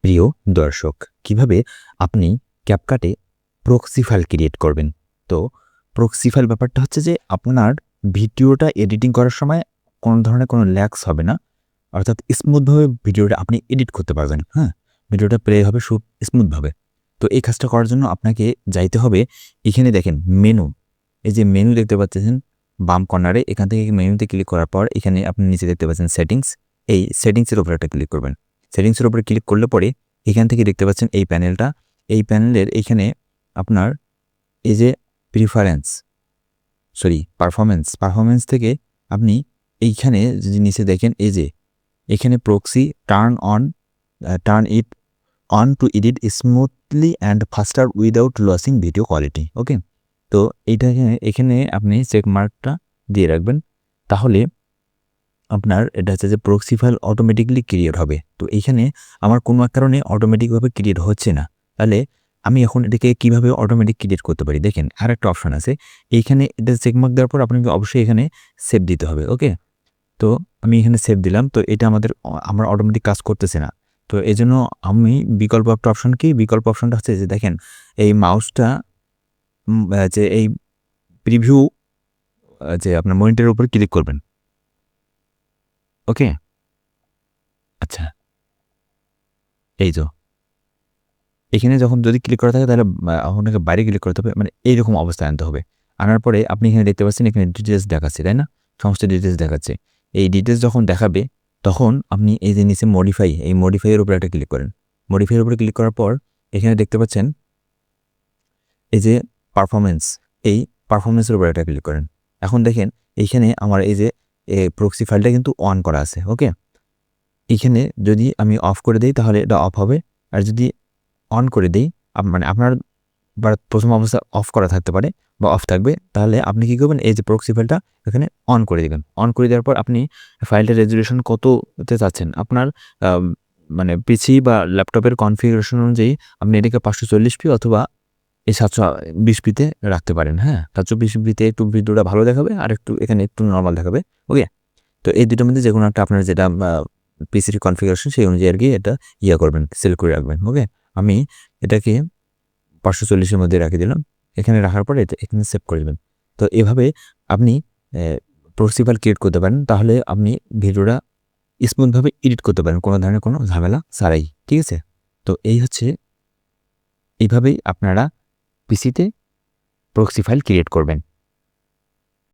প্রিয় দর্শক, কিভাবে আপনি ক্যাপকাটে প্রক্সি ফাইল ক্রিয়েট করবেন। তো প্রক্সি ফাইল ব্যাপারটা হচ্ছে যে আপনার ভিডিওটা এডিটিং করার সময় কোনো ধরনের কোনো ল্যাগস হবে না। অর্থাৎ স্মুথভাবে ভিডিওটা আপনি এডিট করতে পারবেন। হ্যাঁ? ভিডিওটা প্লে হবে খুব স্মুথভাবে। তো এই কাজটা করার জন্য আপনাকে যাইতে হবে, এখানে দেখেন মেনু। এই যে মেনু দেখতে পাচ্ছেন বাম কর্নারে, এখান থেকে মেনুতে ক্লিক করার পর এখানে আপনি নিচে দেখতে পাচ্ছেন সেটিংস। এই সেটিংসের উপর একটা ক্লিক করবেন। সেটিংসের উপরে ক্লিক করলে পরে এখান থেকে দেখতে পাচ্ছেন এই প্যানেলটা। এই প্যানেলের এইখানে আপনার এই যে পারফরম্যান্স থেকে আপনি এইখানে যদি নিচে দেখেন এই যে এখানে proxy turn it on to edit smoothly and faster without losing video quality. Okay, তো এখানে আপনি চেক মার্কটা দিয়ে রাখবেন। তাহলে আপনার এটা হচ্ছে যে প্রক্সি ফাইল অটোমেটিক্যালি ক্রিয়েট হবে। তো এইখানে আমার কোনো এক কারণে অটোমেটিকভাবে ক্রিয়েট হচ্ছে না। তাহলে আমি এখন এটাকে কিভাবে অটোমেটিক ক্রিয়েট করতে পারি? দেখেন আরেকটা অপশন আছে। এইখানে এটা চেকমার্ক দেওয়ার পর আপনাকে অবশ্যই এখানে সেভ দিতে হবে। ওকে, তো আমি এখানে সেভ দিলাম। তো এটা আমার অটোমেটিক কাজ করতেছে না। তো এজন্য আমি বিকল্প একটা অপশন কি? বিকল্প অপশনটা হচ্ছে যে দেখেন এই মাউসটা যে এই প্রিভিউ যে আপনার মনিটরের উপর ক্লিক করবেন। ওকে, আচ্ছা, এই তো এখানে যখন যদি ক্লিক করা থাকে তাহলে আপনাকে বাইরে ক্লিক করতে হবে, মানে এইরকম অবস্থায় আনতে হবে। আনার পরে আপনি এখানে দেখতে পাচ্ছেন এখানে ডিটেলস দেখাচ্ছে, তাই না? সমস্ত ডিটেলস দেখাচ্ছে। এই ডিটেলস যখন দেখাবে তখন আপনি এই যে নিচে মডিফাইয়ের উপরে একটা ক্লিক করেন। মডিফাইয়ের উপরে ক্লিক করার পর এখানে দেখতে পাচ্ছেন এই যে পারফরম্যান্স, এই পারফরম্যান্সের উপরে একটা ক্লিক করেন। এখন দেখেন এইখানে আমার এই যে প্রক্সি ফাইলটা কিন্তু অন করা আছে। ওকে, এখানে যদি আমি অফ করে দেই তাহলে এটা অফ হবে। আর যদি অন করে দেই মানে আপনার প্রথম অবস্থা অফ করা থাকতে পারে বা অফ থাকবে, তাহলে আপনি কী করবেন? এই যে প্রক্সি ফাইলটা এখানে অন করে দিবেন। অন করে দেওয়ার পর আপনি ফাইলটার রেজুলেশন কততে চাচ্ছেন আপনার মানে পিসি বা ল্যাপটপের কনফিগারেশন অনুযায়ী আপনি এটাকে 540p অথবা এই 720pতে রাখতে পারেন। হ্যাঁ, 720pতে একটু ভিডিওটা ভালো দেখাবে আর এখানে একটু নর্মাল দেখাবে। ওকে, তো এই দুটোর মধ্যে যেকোনো একটা আপনার যেটা পিসির কনফিগারেশন সেই অনুযায়ী আর কি এটা করবেন, সিলেক্ট করে রাখবেন। ওকে, আমি এটাকে 540-এর মধ্যে রেখে দিলাম। এখানে রাখার পরে এখানে সেভ করে দেবেন। তো এভাবে আপনি প্রক্সি ফাইল ক্রিয়েট করতে পারেন। তাহলে আপনি ভিডিওটা স্মুথভাবে এডিট করতে পারেন কোনো ধরনের কোনো ঝামেলা ছাড়াই। ঠিক আছে? তো এইভাবেই আপনারা পিসিতে প্রক্সি ফাইল ক্রিয়েট করবেন।